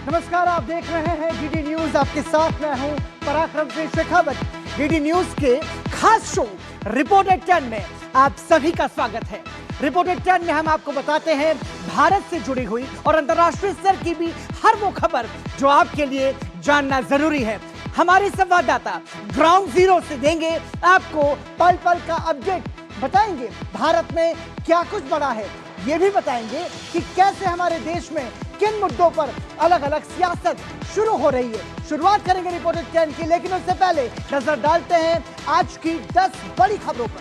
नमस्कार, आप देख रहे हैं डीडी न्यूज। आपके साथ मैं हूं पराक्रम सिंह शेखावत। डीडी न्यूज के खास शो रिपोर्टर 10 में आप सभी का स्वागत है। रिपोर्टर 10 में हम आपको बताते हैं भारत से जुड़ी हुई और अंतर्राष्ट्रीय स्तर की भी हर वो खबर जो आपके लिए जानना जरूरी है। हमारे संवाददाता ग्राउंड जीरो से देंगे आपको पल पल का अपडेट, बताएंगे भारत में क्या कुछ बड़ा है, ये भी बताएंगे कि कैसे हमारे देश में किन मुद्दों पर अलग अलग सियासत शुरू हो रही है। शुरुआत करेंगे रिपोर्टर 10 की, लेकिन उससे पहले नजर डालते हैं आज की 10 बड़ी खबरों पर।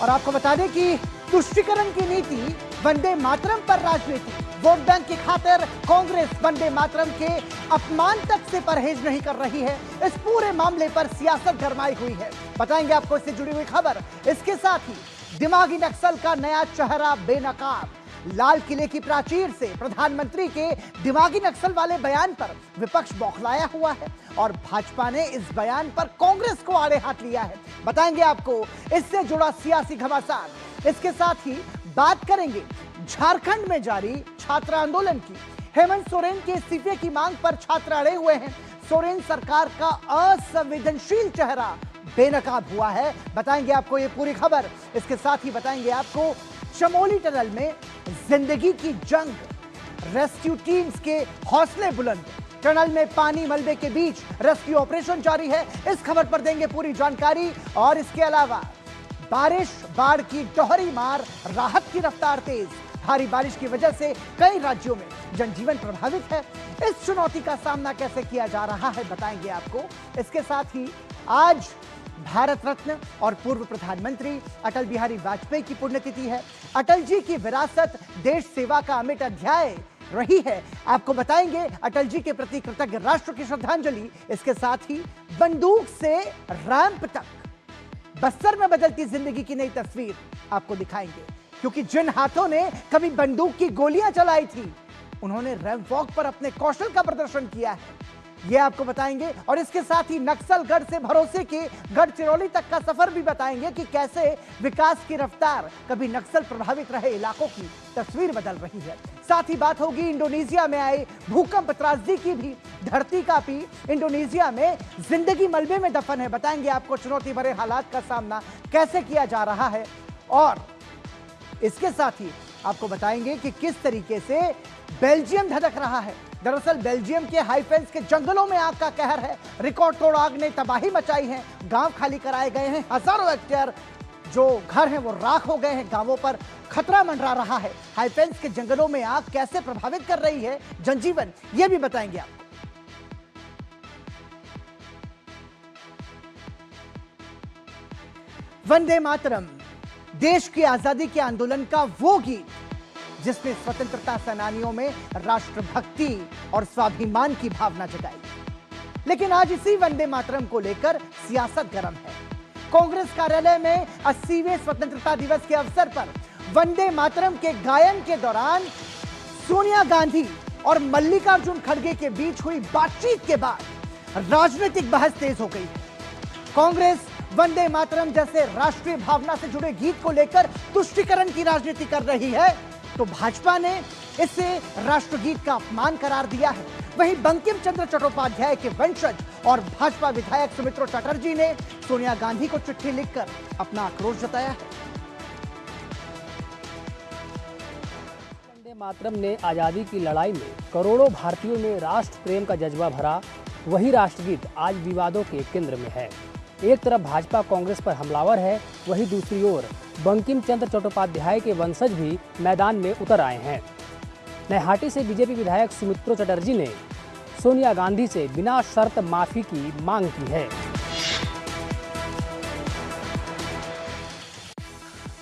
और आपको बता दें कि तुष्टीकरण की नीति, वंदे मातरम पर राजनीति, वोट बैंक की खातिर कांग्रेस वंदे मातरम के अपमान तक से परहेज नहीं कर रही है। इस पूरे मामले पर सियासत गरमाई हुई है, बताएंगे आपको इससे जुड़ी हुई खबर। इसके साथ ही दिमागी नक्सल का नया चेहरा बेनकाब, लाल किले की प्राचीर से प्रधानमंत्री के दिमागी नक्सल वाले बयान पर विपक्ष बौखलाया हुआ है और भाजपा ने इस बयान पर कांग्रेस को आड़े हाथ लिया है, बताएंगे आपको इससे जुड़ा सियासी घमासान। इसके साथ ही बात करेंगे झारखंड में जारी छात्र आंदोलन की। हेमंत सोरेन के इस्तीफे की मांग पर छात्र अड़े हुए हैं। सोरेन सरकार का असंवेदनशील चेहरा बेनकाब हुआ है, बताएंगे आपको ये पूरी खबर। इसके साथ ही बताएंगे आपको चमोली टनल में जिंदगी की जंग, रेस्क्यू टीम्स के हौसले बुलंद, टनल में पानी मलबे के बीच रेस्क्यू ऑपरेशन जारी है। इस खबर पर देंगे पूरी जानकारी। और इसके अलावा बारिश, बाढ़ की दोहरी मार, राहत की रफ्तार तेज, भारी बारिश की वजह से कई राज्यों में जनजीवन प्रभावित है। इस चुनौती का सामना कैसे किया जा रहा है, बताएंगे आपको। इसके साथ ही आज भारत रत्न और पूर्व प्रधानमंत्री अटल बिहारी वाजपेयी की पुण्यतिथि है। अटल जी की विरासत देश सेवा का अमिट अध्याय रही है, आपको बताएंगे अटल जी के प्रति कृतज्ञ राष्ट्र की श्रद्धांजलि। इसके साथ ही बंदूक से रैंप तक बस्तर में बदलती जिंदगी की नई तस्वीर आपको दिखाएंगे, क्योंकि जिन हाथों ने कभी बंदूक की गोलियां चलाई थी, उन्होंने रैंप वॉक पर अपने कौशल का प्रदर्शन किया है, ये आपको बताएंगे। और इसके साथ ही नक्सल गढ़ से भरोसे के गढ़चिरौली तक का सफर भी बताएंगे कि कैसे विकास की रफ्तार कभी नक्सल प्रभावित रहे इलाकों की तस्वीर बदल रही है। साथ ही बात होगी इंडोनेशिया में आए भूकंप त्रासदी की भी। धरती कांपी इंडोनेशिया में जिंदगी मलबे में दफन है, बताएंगे आपको चुनौती भरे हालात का सामना कैसे किया जा रहा है। और इसके साथ ही आपको बताएंगे कि किस तरीके से बेल्जियम धधक रहा है। दरअसल बेल्जियम के हाइफेंस के जंगलों में आग का कहर है। रिकॉर्ड तोड़ आग ने तबाही मचाई है, गांव खाली कराए गए हैं, हजारों हेक्टेयर जो घर हैं वो राख हो गए हैं, गांवों पर खतरा मंडरा रहा है। हाइफेंस के जंगलों में आग कैसे प्रभावित कर रही है जनजीवन, ये भी बताएंगे आपको। वंदे मातरम, देश की आजादी के आंदोलन का वो गीत जिसने स्वतंत्रता सेनानियों में राष्ट्रभक्ति और स्वाभिमान की भावना जगाई। लेकिन आज इसी वंदे मातरम को लेकर सियासत गर्म है। कांग्रेस कार्यालय में 80वें स्वतंत्रता दिवस के अवसर पर वंदे मातरम के गायन के दौरान सोनिया गांधी और मल्लिकार्जुन खड़गे के बीच हुई बातचीत के बाद राजनीतिक बहस तेज हो गई है। कांग्रेस वंदे मातरम जैसे राष्ट्रीय भावना से जुड़े गीत को लेकर तुष्टीकरण की राजनीति कर रही है, तो भाजपा ने इसे राष्ट्रगीत का अपमान करार दिया है। वहीं बंकिम चंद्र चट्टोपाध्याय के वंशज और भाजपा विधायक सुमित्रा चटर्जी ने सोनिया गांधी को चिट्ठी लिखकर अपना आक्रोश जताया है। वंदे मातरम ने आजादी की लड़ाई में करोड़ों भारतीयों में राष्ट्र प्रेम का जज्बा भरा, वही राष्ट्रगीत आज विवादों के केंद्र में है। एक तरफ भाजपा कांग्रेस पर हमलावर है, वहीं दूसरी ओर बंकिम चंद्र चट्टोपाध्याय के वंशज भी मैदान में उतर आए हैं। नैहाटी से बीजेपी विधायक सुमित्रा चटर्जी ने सोनिया गांधी से बिना शर्त माफी की मांग की है।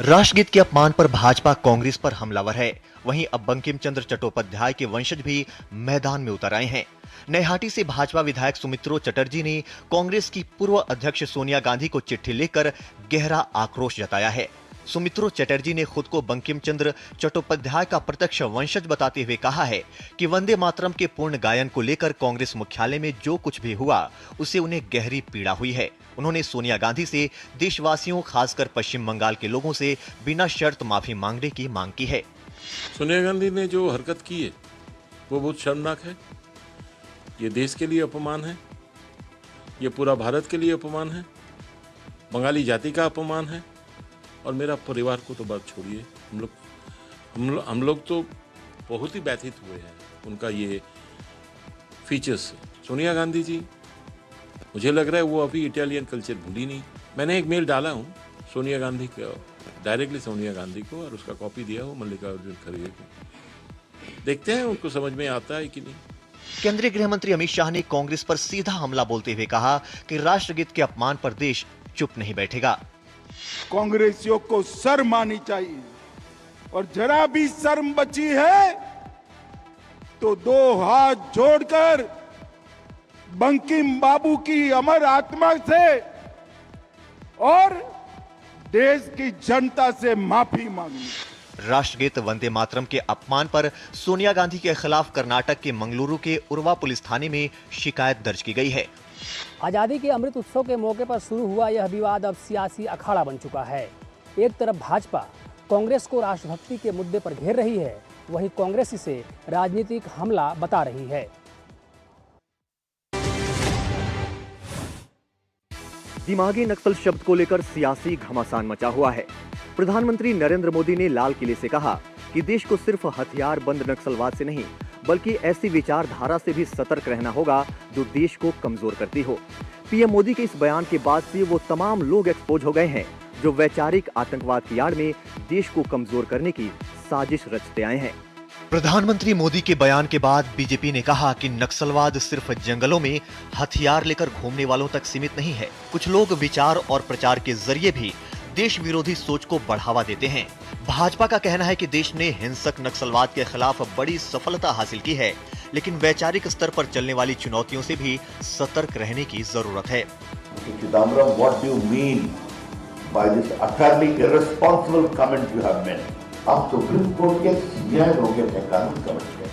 राष्ट्रगीत के अपमान पर भाजपा कांग्रेस पर हमलावर है, वहीं अब बंकिम चंद्र चट्टोपाध्याय के वंशज भी मैदान में उतर आए हैं। नैहाटी से भाजपा विधायक सुमित्रा चटर्जी ने कांग्रेस की पूर्व अध्यक्ष सोनिया गांधी को चिट्ठी लिखकर गहरा आक्रोश जताया है। सुमित्रा चटर्जी ने खुद को बंकिम चंद्र चट्टोपाध्याय का प्रत्यक्ष वंशज बताते हुए कहा है कि वंदे मातरम के पूर्ण गायन को लेकर कांग्रेस मुख्यालय में जो कुछ भी हुआ उससे उन्हें गहरी पीड़ा हुई है। उन्होंने सोनिया गांधी से देशवासियों खासकर पश्चिम बंगाल के लोगों से बिना शर्त माफी मांगने की मांग की है। सोनिया गांधी ने जो हरकत की है वो बहुत शर्मनाक है। ये देश के लिए अपमान है, ये पूरा भारत के लिए अपमान है, बंगाली जाति का अपमान है, और मेरा परिवार को तो बात छोड़िए, हम लोग तो बहुत ही व्यथित हुए हैं उनका ये फीचर्स से। सोनिया गांधी जी, मुझे लग रहा है वो अभी इटालियन कल्चर भूली नहीं। मैंने एक मेल डाला हूँ सोनिया गांधी को, डायरेक्टली सोनिया गांधी को, और उसका कॉपी दिया हो मल्लिकार्जुन खड़गे को। देखते हैं उनको समझ में आता है कि नहीं। केंद्रीय गृह मंत्री अमित शाह ने कांग्रेस पर सीधा हमला बोलते हुए कहा कि राष्ट्रगीत के अपमान पर देश चुप नहीं बैठेगा। कांग्रेसियों को शर्म आनी चाहिए, और जरा भी शर्म बची है तो दो हाथ जोड़कर बंकिम बाबू की अमर आत्मा से और देश की जनता से माफी मांगनी। राष्ट्रगीत वंदे मातरम के अपमान पर सोनिया गांधी के खिलाफ कर्नाटक के मंगलुरु के उर्वा पुलिस थाने में शिकायत दर्ज की गई है। आज़ादी के अमृत उत्सव के मौके पर शुरू हुआ यह विवाद अब सियासी अखाड़ा बन चुका है। एक तरफ भाजपा कांग्रेस को राष्ट्रभक्ति के मुद्दे पर घेर रही है, वहीं कांग्रेस इसे राजनीतिक हमला बता रही है। दिमागी नक्सल शब्द को लेकर सियासी घमासान मचा हुआ है। प्रधानमंत्री नरेंद्र मोदी ने लाल किले से कहा कि देश को सिर्फ हथियार बंद नक्सलवाद से नहीं बल्कि ऐसी विचारधारा से भी सतर्क रहना होगा जो देश को कमजोर करती हो। पीएम मोदी के इस बयान के बाद से वो तमाम लोग एक्सपोज हो गए हैं जो वैचारिक आतंकवाद की आड़ में देश को कमजोर करने की साजिश रचते आए हैं। प्रधानमंत्री मोदी के बयान के बाद बीजेपी ने कहा कि नक्सलवाद सिर्फ जंगलों में हथियार लेकर घूमने वालों तक सीमित नहीं है। कुछ लोग विचार और प्रचार के जरिए भी देश विरोधी सोच को बढ़ावा देते हैं। भाजपा का कहना है कि देश ने हिंसक नक्सलवाद के खिलाफ बड़ी सफलता हासिल की है, लेकिन वैचारिक स्तर पर चलने वाली चुनौतियों से भी सतर्क रहने की जरूरत है। Chidambaram, what do you mean by this utterly irresponsible comment you have made? आप सुप्रीम कोर्ट के सीबीआई लोग हैं, कानून समझ गए,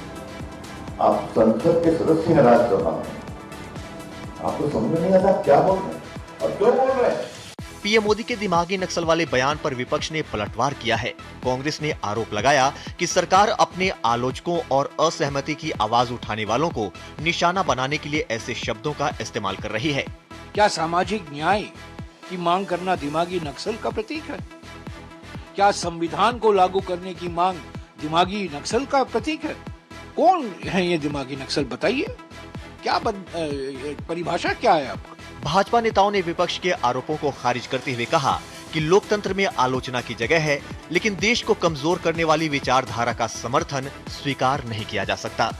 आप संसद के सदस्य हैं राज्यसभा में, आपको समझ में नहीं आता क्या बोल रहे हैं और क्यों बोल रहे हैं। पीएम मोदी के दिमागी नक्सल वाले बयान पर विपक्ष ने पलटवार किया है। कांग्रेस ने आरोप लगाया कि सरकार अपने आलोचकों और असहमति की आवाज उठाने वालों को निशाना बनाने के लिए ऐसे शब्दों का इस्तेमाल कर रही है। क्या सामाजिक न्याय की मांग करना दिमागी नक्सल का प्रतीक है? क्या संविधान को लागू करने की मांग दिमागी नक्सल का प्रतीक है? कौन है ये दिमागी नक्सल, बताइए, क्या परिभाषा क्या है आपका? भाजपा नेताओं ने विपक्ष के आरोपों को खारिज करते हुए कहा कि लोकतंत्र में आलोचना की जगह है, लेकिन देश को कमजोर करने वाली विचारधारा का समर्थन स्वीकार नहीं किया जा सकता।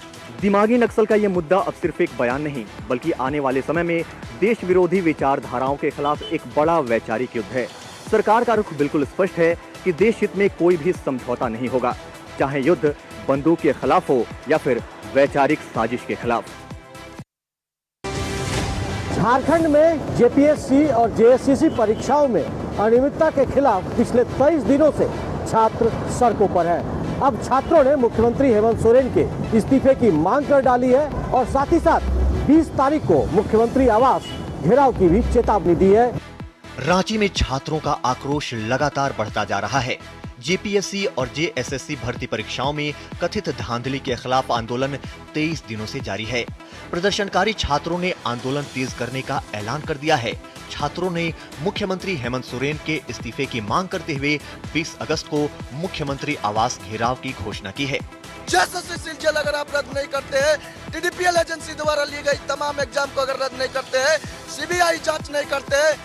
दिमागी नक्सल का यह मुद्दा अब सिर्फ एक बयान नहीं बल्कि आने वाले समय में देश विरोधी विचारधाराओं के खिलाफ एक बड़ा वैचारिक युद्ध है। सरकार का रुख बिल्कुल स्पष्ट है कि देश हित में कोई भी समझौता नहीं होगा, चाहे युद्ध बंदूक के खिलाफ हो या फिर वैचारिक साजिश के खिलाफ। झारखंड में जेपीएससी और जेएससीसी परीक्षाओं में अनियमितता के खिलाफ पिछले 23 दिनों से छात्र सड़कों पर हैं। अब छात्रों ने मुख्यमंत्री हेमंत सोरेन के इस्तीफे की मांग कर डाली है और साथ ही साथ 20 तारीख को मुख्यमंत्री आवास घेराव की भी चेतावनी दी है। रांची में छात्रों का आक्रोश लगातार बढ़ता जा रहा है। जेपीएससी और जेएसएससी भर्ती परीक्षाओं में कथित धांधली के खिलाफ आंदोलन 23 दिनों से जारी है। प्रदर्शनकारी छात्रों ने आंदोलन तेज करने का ऐलान कर दिया है। छात्रों ने मुख्यमंत्री हेमंत सोरेन के इस्तीफे की मांग करते हुए 20 अगस्त को मुख्यमंत्री आवास घेराव की घोषणा की है। जेएसएससी सिलसिला अगर आप रद्द नहीं करते हैं, टीडीपीएल एजेंसी द्वारा ली गई तमाम एग्जाम को अगर रद्द नहीं करते हैं, सीबीआई जांच नहीं करते हैं,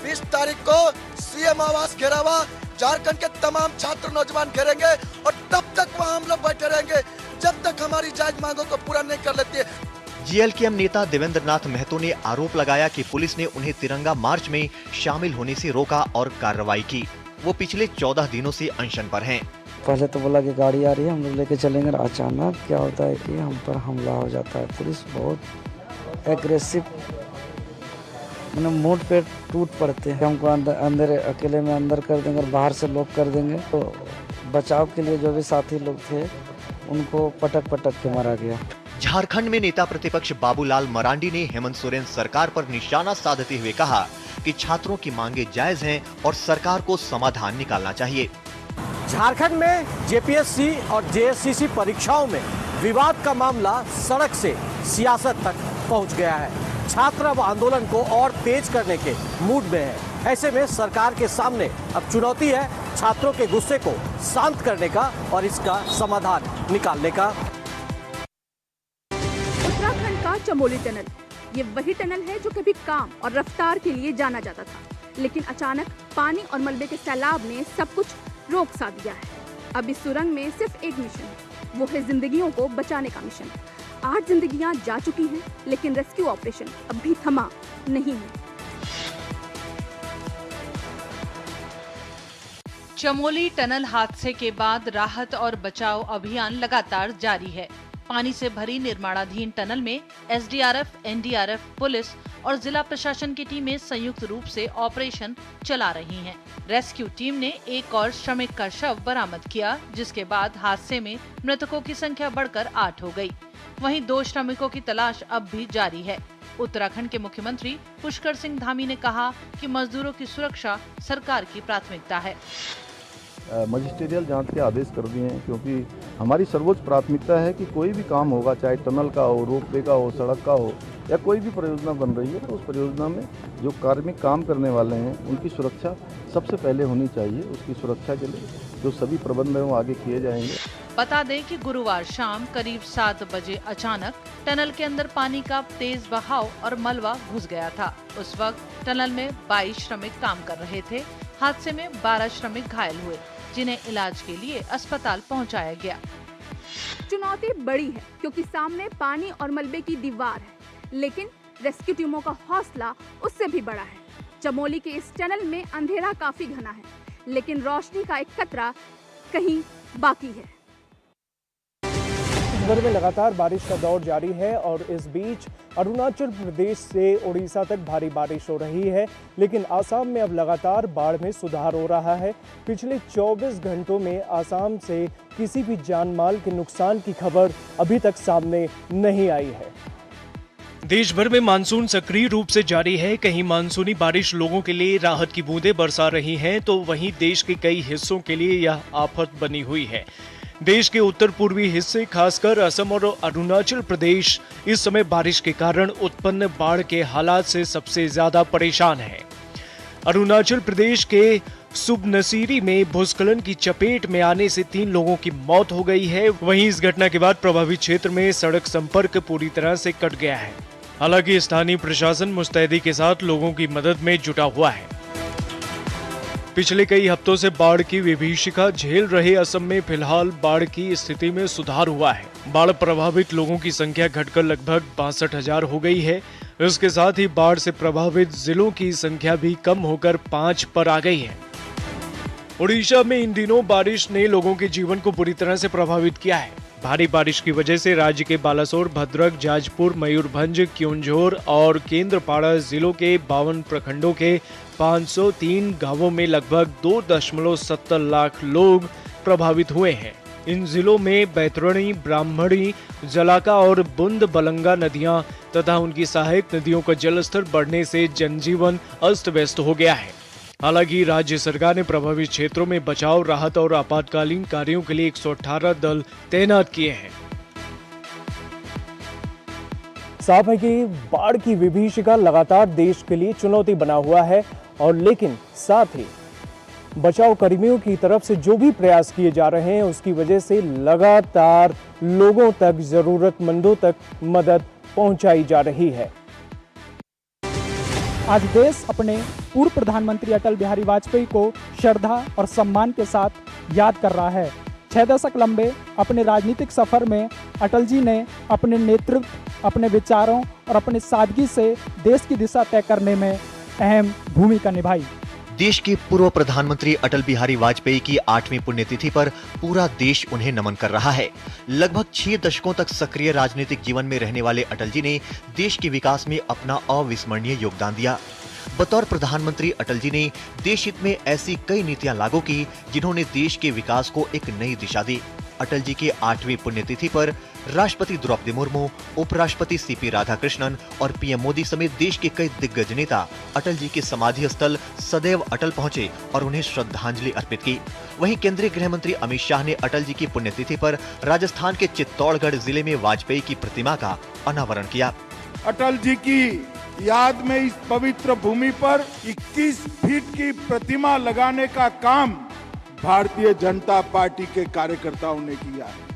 20 तारीख को सीएम आवास घेरावा झारखंड के तमाम छात्र नौजवान घेरेंगे और तब तक वहां हम लोग बैठे रहेंगे जब तक हमारी जायज मांगों को पूरा नहीं कर लेती है। जीएलकेएम नेता देवेंद्र नाथ महतो ने आरोप लगाया कि पुलिस ने उन्हें तिरंगा मार्च में शामिल होने से रोका और कार्रवाई की। वो पिछले 14 दिनों से अनशन पर हैं। पहले तो बोला कि गाड़ी आ रही है, हम लोग लेके चलेंगे। अचानक क्या होता है कि हम पर हमला हो जाता है। पुलिस बहुत एग्रेसिव, मूड पे टूट पड़ते हैं। हमको अंदर अकेले में अंदर कर देंगे और बाहर से लोग कर देंगे। तो बचाव के लिए जो भी साथी लोग थे उनको पटक पटक के मारा गया। झारखंड में नेता प्रतिपक्ष बाबूलाल मरांडी ने हेमंत सोरेन सरकार पर निशाना साधते हुए कहा कि छात्रों की मांगे जायज हैं और सरकार को समाधान निकालना चाहिए। झारखंड में जेपीएससी और जेएससीसी परीक्षाओं में विवाद का मामला सड़क से सियासत तक पहुंच गया है। छात्र अब आंदोलन को और तेज करने के मूड में है। ऐसे में सरकार के सामने अब चुनौती है छात्रों के गुस्से को शांत करने का और इसका समाधान निकालने का। उत्तराखंड का चमोली टनल, ये वही टनल है जो कभी काम और रफ्तार के लिए जाना जाता था, लेकिन अचानक पानी और मलबे के सैलाब ने सब कुछ रोक सा दिया है। अब इस सुरंग में सिर्फ एक मिशन है, वो है जिंदगियों को बचाने का मिशन। 8 जिंदगियां जा चुकी हैं, लेकिन रेस्क्यू ऑपरेशन अब भी थमा नहीं है। चमोली टनल हादसे के बाद राहत और बचाव अभियान लगातार जारी है। पानी से भरी निर्माणाधीन टनल में एसडीआरएफ, एनडीआरएफ, पुलिस और जिला प्रशासन की टीमें संयुक्त रूप से ऑपरेशन चला रही हैं। रेस्क्यू टीम ने एक और श्रमिक का शव बरामद किया, जिसके बाद हादसे में मृतकों की संख्या बढ़कर 8 हो गई। वहीं 2 श्रमिकों की तलाश अब भी जारी है। उत्तराखंड के मुख्यमंत्री पुष्कर सिंह धामी ने कहा कि मजदूरों की सुरक्षा सरकार की प्राथमिकता है। मजिस्ट्रियल जांच के आदेश कर दिए हैं, क्योंकि हमारी सर्वोच्च प्राथमिकता है कि कोई भी काम होगा, चाहे टनल का हो, रोपवे का हो, सड़क का हो या कोई भी परियोजना बन रही है, तो उस परियोजना में जो कार्मिक काम करने वाले हैं उनकी सुरक्षा सबसे पहले होनी चाहिए। उसकी सुरक्षा के लिए जो सभी प्रबंध हैं वो आगे किए जाएंगे। बता दें कि गुरुवार शाम करीब 7 बजे अचानक टनल के अंदर पानी का तेज बहाव और मलबा घुस गया था। उस वक्त टनल में 22 श्रमिक काम कर रहे थे। हादसे में 12 श्रमिक घायल हुए, जिन्हें इलाज के लिए अस्पताल पहुंचाया गया। चुनौती बड़ी है क्योंकि सामने पानी और मलबे की दीवार है, लेकिन रेस्क्यू टीमों का हौसला उससे भी बड़ा है। चमोली के इस टनल में अंधेरा काफी घना है, लेकिन रोशनी का एक कतरा कहीं बाकी है। देश भर में लगातार बारिश का दौर जारी है और इस बीच अरुणाचल प्रदेश से उड़ीसा तक भारी बारिश हो रही है, लेकिन आसाम में अब लगातार बाढ़ में सुधार हो रहा है। पिछले 24 घंटों में आसाम से किसी भी जानमाल के नुकसान की खबर अभी तक सामने नहीं आई है। देश भर में मानसून सक्रिय रूप से जारी है। कहीं मानसूनी बारिश लोगों के लिए राहत की बूंदें बरसा रही हैं, तो वहीं देश के कई हिस्सों के लिए यह आफत बनी हुई है। देश के उत्तर पूर्वी हिस्से, खासकर असम और अरुणाचल प्रदेश, इस समय बारिश के कारण उत्पन्न बाढ़ के हालात से सबसे ज्यादा परेशान है। अरुणाचल प्रदेश के सुबनसिरी में भूस्खलन की चपेट में आने से 3 लोगों की मौत हो गई है। वहीं इस घटना के बाद प्रभावित क्षेत्र में सड़क संपर्क पूरी तरह से कट गया है। हालांकि स्थानीय प्रशासन मुस्तैदी के साथ लोगों की मदद में जुटा हुआ है। पिछले कई हफ्तों से बाढ़ की विभीषिका झेल रहे असम में फिलहाल बाढ़ की स्थिति में सुधार हुआ है। बाढ़ प्रभावित लोगों की संख्या घटकर लगभग 62,000 हो गई है। इसके साथ ही बाढ़ से प्रभावित जिलों की संख्या भी कम होकर 5 पर आ गई है। ओडिशा में इन दिनों बारिश ने लोगों के जीवन को बुरी तरह से प्रभावित किया है। भारी बारिश की वजह से राज्य के बालासोर, भद्रक, जाजपुर, मयूरभंज, क्योंझोर और केंद्रपाड़ा जिलों के 52 प्रखंडों के 503 गांवों में लगभग 2.7 लाख लोग प्रभावित हुए हैं। इन जिलों में बैतरणी, ब्राह्मणी, जलाका और बुंद बलंगा नदियां तथा उनकी सहायक नदियों का जलस्तर बढ़ने से जनजीवन अस्त व्यस्त हो गया है। हालांकि राज्य सरकार ने प्रभावित क्षेत्रों में बचाव, राहत और आपातकालीन कार्यों के लिए 118 दल तैनात किए हैं। साफ है कि बाढ़ की विभीषिका लगातार देश के लिए चुनौती बना हुआ है, और लेकिन साथ ही बचाव कर्मियों की तरफ से जो भी प्रयास किए जा रहे हैं उसकी वजह से लगातार लोगों तक, जरूरतमंदों तक मदद पहुंचाई जा रही है। आज देश अपने पूर्व प्रधानमंत्री अटल बिहारी वाजपेयी को श्रद्धा और सम्मान के साथ याद कर रहा है। 6 दशक लंबे अपने राजनीतिक सफर में अटल जी ने अपने नेतृत्व, अपने विचारों और अपने सादगी से देश की दिशा तय करने में अहम भूमिका निभाई। देश के पूर्व प्रधानमंत्री अटल बिहारी वाजपेयी की 8वीं पुण्यतिथि पर पूरा देश उन्हें नमन कर रहा है। लगभग 6 दशकों तक सक्रिय राजनीतिक जीवन में रहने वाले अटल जी ने देश के विकास में अपना अविस्मरणीय योगदान दिया। बतौर प्रधानमंत्री अटल जी ने देश हित में ऐसी कई नीतियां लागू की जिन्होंने देश के विकास को एक नई दिशा दी। अटल जी की 8वीं पुण्यतिथि पर राष्ट्रपति द्रौपदी मुर्मू, उपराष्ट्रपति सीपी राधाकृष्णन और पीएम मोदी समेत देश के कई दिग्गज नेता अटल जी के समाधि स्थल सदैव अटल पहुंचे और उन्हें श्रद्धांजलि अर्पित की। वहीं केंद्रीय गृह मंत्री अमित शाह ने अटल जी की पुण्यतिथि पर राजस्थान के चित्तौड़गढ़ जिले में वाजपेयी की प्रतिमा का अनावरण किया। अटल जी की याद में इस पवित्र भूमि पर 21 फीट की प्रतिमा लगाने का काम भारतीय जनता पार्टी के कार्यकर्ताओं ने किया है।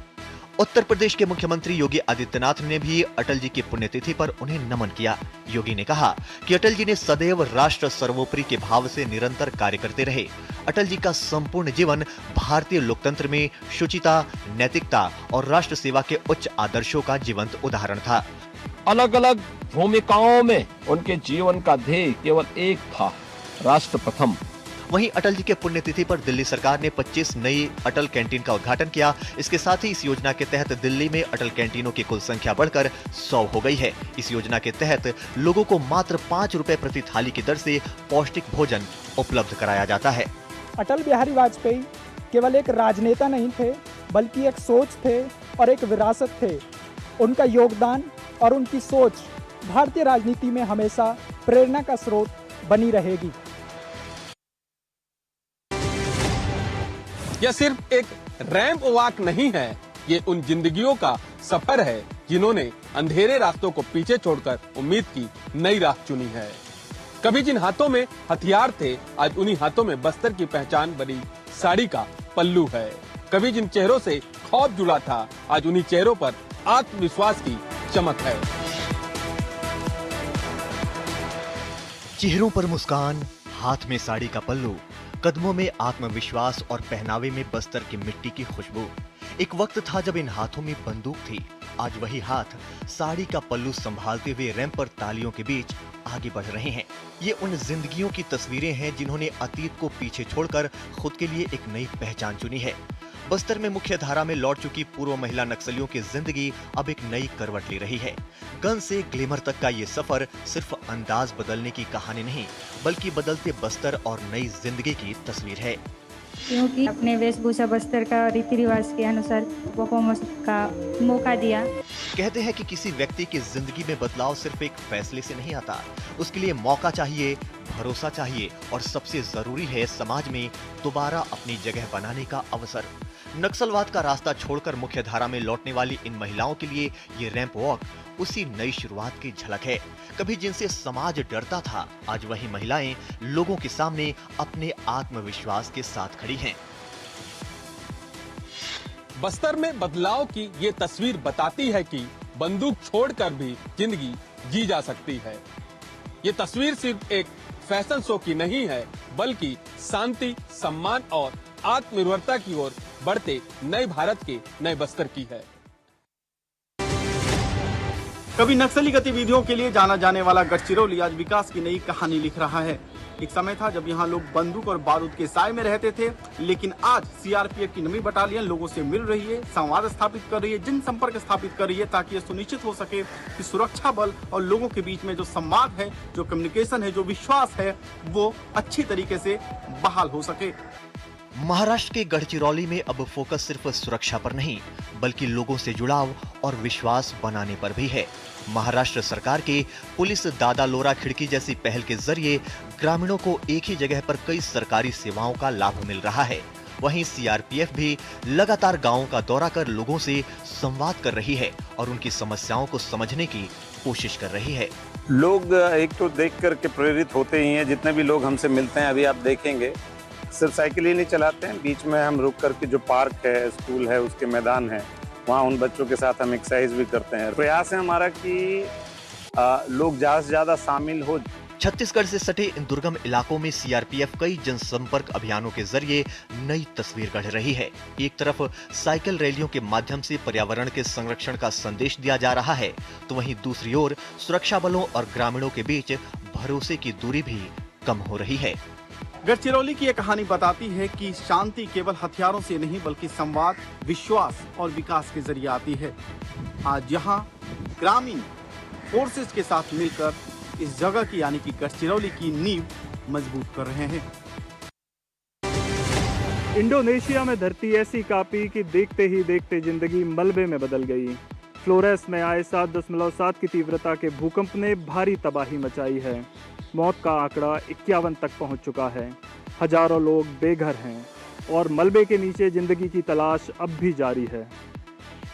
उत्तर प्रदेश के मुख्यमंत्री योगी आदित्यनाथ ने भी अटल जी की पुण्यतिथि पर उन्हें नमन किया। योगी ने कहा कि अटल जी ने सदैव राष्ट्र सर्वोपरि के भाव से निरंतर कार्य करते रहे। अटल जी का संपूर्ण जीवन भारतीय लोकतंत्र में शुचिता, नैतिकता और राष्ट्र सेवा के उच्च आदर्शों का जीवंत उदाहरण था। अलग अलग भूमिकाओं में उनके जीवन का ध्येय केवल एक था, राष्ट्र प्रथम। वहीं अटल जी के पुण्यतिथि पर दिल्ली सरकार ने 25 नई अटल कैंटीन का उद्घाटन किया। इसके साथ ही इस योजना के तहत दिल्ली में अटल कैंटीनों की कुल संख्या बढ़कर 100 हो गई है। इस योजना के तहत लोगों को मात्र 5 रुपए प्रति थाली की दर से पौष्टिक भोजन उपलब्ध कराया जाता है। अटल बिहारी वाजपेयी केवल एक राजनेता नहीं थे, बल्कि एक सोच थे और एक विरासत थे। उनका योगदान और उनकी सोच भारतीय राजनीति में हमेशा प्रेरणा का स्रोत बनी रहेगी। यह सिर्फ एक रैंप वॉक नहीं है, ये उन जिंदगियों का सफर है जिन्होंने अंधेरे रास्तों को पीछे छोड़कर उम्मीद की नई राह चुनी है। कभी जिन हाथों में हथियार थे, आज उन्हीं हाथों में बस्तर की पहचान बनी साड़ी का पल्लू है। कभी जिन चेहरों से खौफ जुड़ा था, आज उन्हीं चेहरों पर आत्मविश्वास की चमक है। चेहरों पर मुस्कान, हाथ में साड़ी का पल्लू, कदमों में आत्मविश्वास और पहनावे में बस्तर की मिट्टी की खुशबू। एक वक्त था जब इन हाथों में बंदूक थी, आज वही हाथ साड़ी का पल्लू संभालते हुए रैंप पर तालियों के बीच आगे बढ़ रहे हैं। ये उन जिंदगियों की तस्वीरें हैं जिन्होंने अतीत को पीछे छोड़कर खुद के लिए एक नई पहचान चुनी है। बस्तर में मुख्य धारा में लौट चुकी पूर्व महिला नक्सलियों की जिंदगी अब एक नई करवट ले रही है। गन से ग्लैमर तक का ये सफर सिर्फ अंदाज बदलने की कहानी नहीं, बल्कि बदलते बस्तर और नई जिंदगी की तस्वीर है। क्योंकि अपने वेशभूषा बस्तर का रीति रिवाज के अनुसार परफॉर्मेंस का मौका दिया। कहते हैं कि किसी व्यक्ति की जिंदगी में बदलाव सिर्फ एक फैसले से नहीं आता, उसके लिए मौका चाहिए, भरोसा चाहिए और सबसे जरूरी है समाज में दोबारा अपनी जगह बनाने का अवसर। नक्सलवाद का रास्ता छोड़कर मुख्य धारा में लौटने वाली इन महिलाओं के लिए ये रैंप वॉक उसी नई शुरुआत की झलक है। कभी जिनसे समाज डरता था, आज वही महिलाएं लोगों के सामने अपने आत्मविश्वास के साथ खड़ी हैं। बस्तर में बदलाव की ये तस्वीर बताती है कि बंदूक छोड़कर भी जिंदगी जी जा सकती है। ये तस्वीर सिर्फ एक फैशन शो की नहीं है, बल्कि शांति, सम्मान और आत्मनिर्भरता की ओर बढ़ते नए भारत के नए बस्तर की है। कभी नक्सली गतिविधियों के लिए जाना जाने वाला गढ़चिरौली आज विकास की नई कहानी लिख रहा है। एक समय था जब यहाँ लोग बंदूक और बारूद के साए में रहते थे, लेकिन आज सीआरपीएफ की नई बटालियन लोगों से मिल रही है, संवाद स्थापित कर रही है, जनसंपर्क स्थापित कर रही है, ताकि ये सुनिश्चित हो सके कि सुरक्षा बल और लोगों के बीच में जो संवाद है, जो कम्युनिकेशन है, जो विश्वास है, वो अच्छी तरीके से बहाल हो सके। महाराष्ट्र के गढ़चिरौली में अब फोकस सिर्फ सुरक्षा पर नहीं, बल्कि लोगों से जुड़ाव और विश्वास बनाने पर भी है। महाराष्ट्र सरकार के पुलिस दादा लोरा खिड़की जैसी पहल के जरिए ग्रामीणों को एक ही जगह पर कई सरकारी सेवाओं का लाभ मिल रहा है। वहीं सीआरपीएफ भी लगातार गांवों का दौरा कर लोगों से संवाद कर रही है और उनकी समस्याओं को समझने की कोशिश कर रही है। लोग एक तो देख करके प्रेरित होते ही हैं, जितने भी लोग हमसे मिलते हैं, अभी आप देखेंगे सिर्फ साइकिल ही नहीं चलाते हैं, बीच में हम रुक करके जो पार्क है, स्कूल है, उसके मैदान है, वहाँ उन बच्चों के साथ हम एक्सरसाइज भी करते हैं। प्रयास है हमारा कि लोग ज्यादा से ज्यादा शामिल हो। छत्तीसगढ़ से सटे इन दुर्गम इलाकों में सीआरपीएफ कई जनसंपर्क अभियानों के जरिए नई तस्वीर गढ़ रही है। एक तरफ साइकिल रैलियों के माध्यम से पर्यावरण के संरक्षण का संदेश दिया जा रहा है, तो वहीं दूसरी ओर सुरक्षा बलों और ग्रामीणों के बीच भरोसे की दूरी भी कम हो रही है। गढ़चिरौली की यह कहानी बताती है कि शांति केवल हथियारों से नहीं, बल्कि संवाद, विश्वास और विकास के जरिए आती है। आज यहाँ ग्रामीण फोर्सेस के साथ मिलकर इस जगह की यानी कि गढ़चिरौली की नींव मजबूत कर रहे हैं। इंडोनेशिया में धरती ऐसी कांपी कि देखते ही देखते जिंदगी मलबे में बदल गई। फ्लोरेस में आए 7.7 की तीव्रता के भूकंप ने भारी तबाही मचाई है। मौत का आंकड़ा 51 तक पहुंच चुका है। हजारों लोग बेघर हैं और मलबे के नीचे जिंदगी की तलाश अब भी जारी है।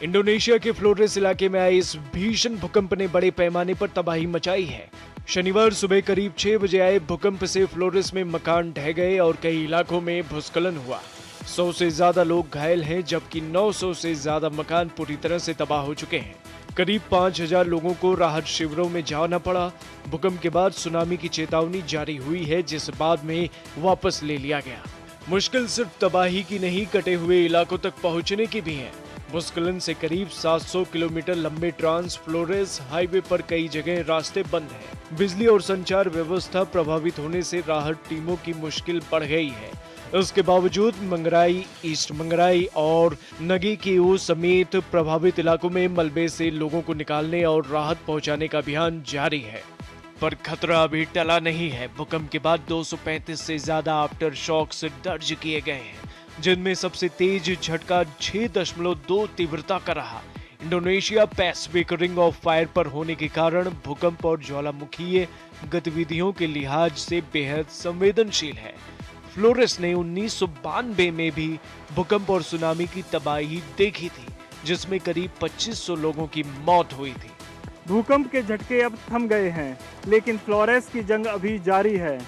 इंडोनेशिया के फ्लोरेस इलाके में आए इस भीषण भूकंप ने बड़े पैमाने पर तबाही मचाई है। शनिवार सुबह करीब 6 बजे आए भूकंप से फ्लोरेस में मकान ढह गए और कई इलाकों में भूस्खलन हुआ। 100 से ज्यादा लोग घायल हैं, जबकि 900 से ज्यादा मकान पूरी तरह से तबाह हो चुके हैं। करीब 5000 लोगों को राहत शिविरों में जाना पड़ा। भूकंप के बाद सुनामी की चेतावनी जारी हुई है, जिसे बाद में वापस ले लिया गया। मुश्किल सिर्फ तबाही की नहीं, कटे हुए इलाकों तक पहुंचने की भी है। भूस्खलन से करीब 700 किलोमीटर लंबे ट्रांस फ्लोरेस हाईवे पर कई जगह रास्ते बंद हैं। बिजली और संचार व्यवस्था प्रभावित होने से राहत टीमों की मुश्किल बढ़ गई है। इसके बावजूद मंगराई, ईस्ट मंगराई और नगी केओ समेत प्रभावित इलाकों में मलबे से लोगों को निकालने और राहत पहुंचाने का अभियान जारी है, पर खतरा अभी टला नहीं है। भूकंप के बाद 235 से ज्यादा आफ्टर शॉक्स दर्ज किए गए हैं, जिनमें सबसे तेज झटका 6.2 तीव्रता का रहा। Indonesia Pacific ring of fire पर होने के कारण भूकंप और ज्वालामुखीय गतिविधियों के लिहाज से बेहद संवेदनशील है। फ्लोरेस ने 1992 में भी भूकंप और सुनामी की तबाही देखी थी, जिसमें करीब 2500 लोगों की मौत हुई थी। भूकंप के झटके अब थम गए हैं, लेकिन फ्लोरेस की जंग अभी जारी है।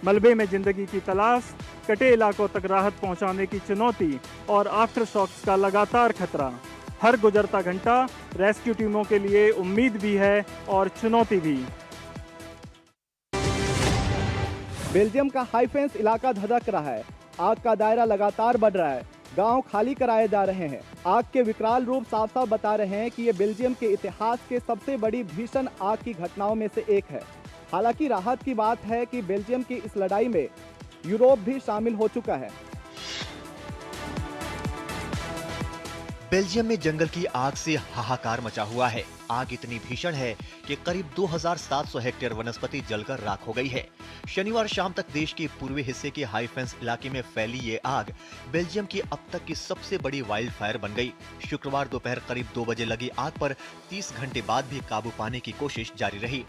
मलबे में जिंदगी की तलाश, कटे इलाकों तक राहत पहुंचाने की चुनौती और आफ्टर शॉक्स का लगातार खतरा। हर गुजरता घंटा रेस्क्यू टीमों के लिए उम्मीद भी है और चुनौती भी। बेल्जियम का हाईफेंस इलाका धधक रहा है। आग का दायरा लगातार बढ़ रहा है। गांव खाली कराए जा रहे हैं। आग के विकराल रूप साफ साफ बता रहे हैं कि ये बेल्जियम के इतिहास के सबसे बड़ी भीषण आग की घटनाओं में से एक है। हालांकि राहत की बात है कि बेल्जियम की इस लड़ाई में यूरोप भी शामिल हो चुका है। बेल्जियम में जंगल की आग से हाहाकार मचा हुआ है। आग इतनी भीषण है कि करीब 2700 हेक्टेयर वनस्पति जलकर राख हो गई है। शनिवार शाम तक देश के पूर्वी हिस्से के हाईफेंस इलाके में फैली ये आग बेल्जियम की अब तक की सबसे बड़ी वाइल्ड फायर बन गई। शुक्रवार दोपहर करीब 2 बजे लगी आग पर 30 घंटे बाद भी काबू पाने की कोशिश जारी रही।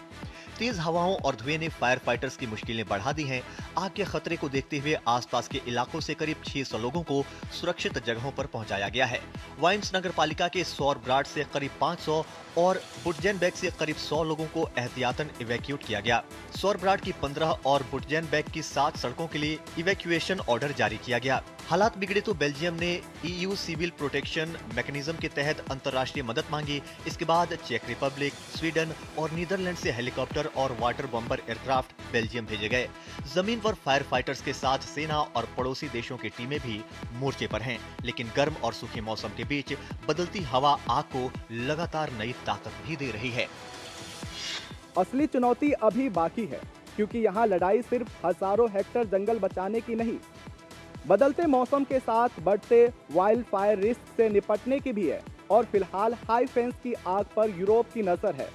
तेज हवाओं और धुएं ने फायर फाइटर्स की मुश्किलें बढ़ा दी हैं। आग के खतरे को देखते हुए आसपास के इलाकों से करीब 600 लोगों को सुरक्षित जगहों पर पहुंचाया गया है। वाइन्स नगर पालिका के सौरब्राड से करीब 500 और बुटजेनबेक से करीब 100 लोगों को एहतियातन इवैक्यूएट किया गया। सौरब्राड की 15 और बुटजेनबेक की 7 सड़कों के लिए इवैक्यूएशन ऑर्डर जारी किया गया। हालात बिगड़े तो बेल्जियम ने EU सिविल प्रोटेक्शन मैकेनिज्म के तहत अंतर्राष्ट्रीय मदद मांगी। इसके बाद चेक रिपब्लिक, स्वीडन और नीदरलैंड से हेलीकॉप्टर और वाटर बम्पर एयरक्राफ्ट बेल्जियम भेजे गए। जमीन पर फायर फाइटर्स के साथ सेना और पड़ोसी देशों की टीमें भी मोर्चे पर हैं, लेकिन गर्म और सूखे मौसम के बीच बदलती हवा आग को लगातार नई ताकत भी दे रही है। असली चुनौती अभी बाकी है, क्योंकि यहाँ लड़ाई सिर्फ हजारों हेक्टेयर जंगल बचाने की नहीं, बदलते मौसम के साथ बढ़ते वाइल्ड फायर रिस्क से निपटने की भी है। और फिलहाल हाई फेंस की आग पर यूरोप की नजर है।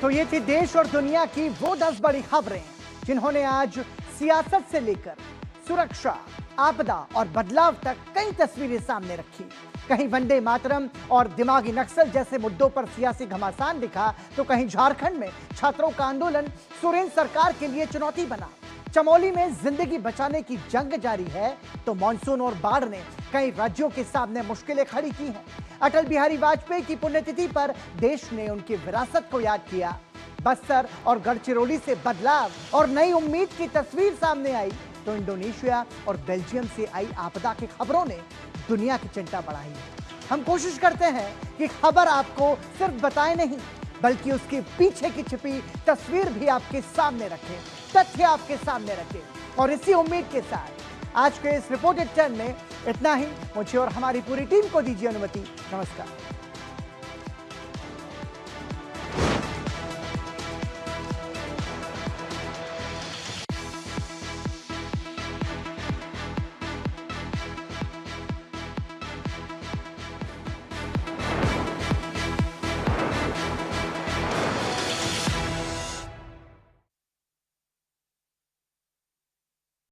तो ये थी देश और दुनिया की वो 10 बड़ी खबरें जिन्होंने आज सियासत से लेकर सुरक्षा, आपदा और बदलाव तक कई तस्वीरें सामने रखी। कहीं वंदे मातरम और दिमागी नक्सल जैसे मुद्दों पर सियासी घमासान दिखा, तो कहीं झारखंड में छात्रों का आंदोलन सुरेंद्र सरकार के लिए चुनौती बना। चमोली में जिंदगी बचाने की जंग जारी है, तो मानसून और बाढ़ ने कई राज्यों के सामने मुश्किलें खड़ी की हैं। अटल बिहारी वाजपेयी की पुण्यतिथि पर देश ने उनकी विरासत को याद किया। बस्तर और गढ़चिरौली से बदलाव और नई उम्मीद की तस्वीर सामने आई, तो इंडोनेशिया और बेल्जियम से आई आपदा की खबरों ने दुनिया की चिंता बढ़ाई है। हम कोशिश करते हैं कि खबर आपको सिर्फ बताए नहीं, बल्कि उसके पीछे की छिपी तस्वीर भी आपके सामने रखें, तथ्य आपके सामने रखें। और इसी उम्मीद के साथ आज के इस रिपोर्टेड टर्न में इतना ही। मुझे और हमारी पूरी टीम को दीजिए अनुमति। नमस्कार।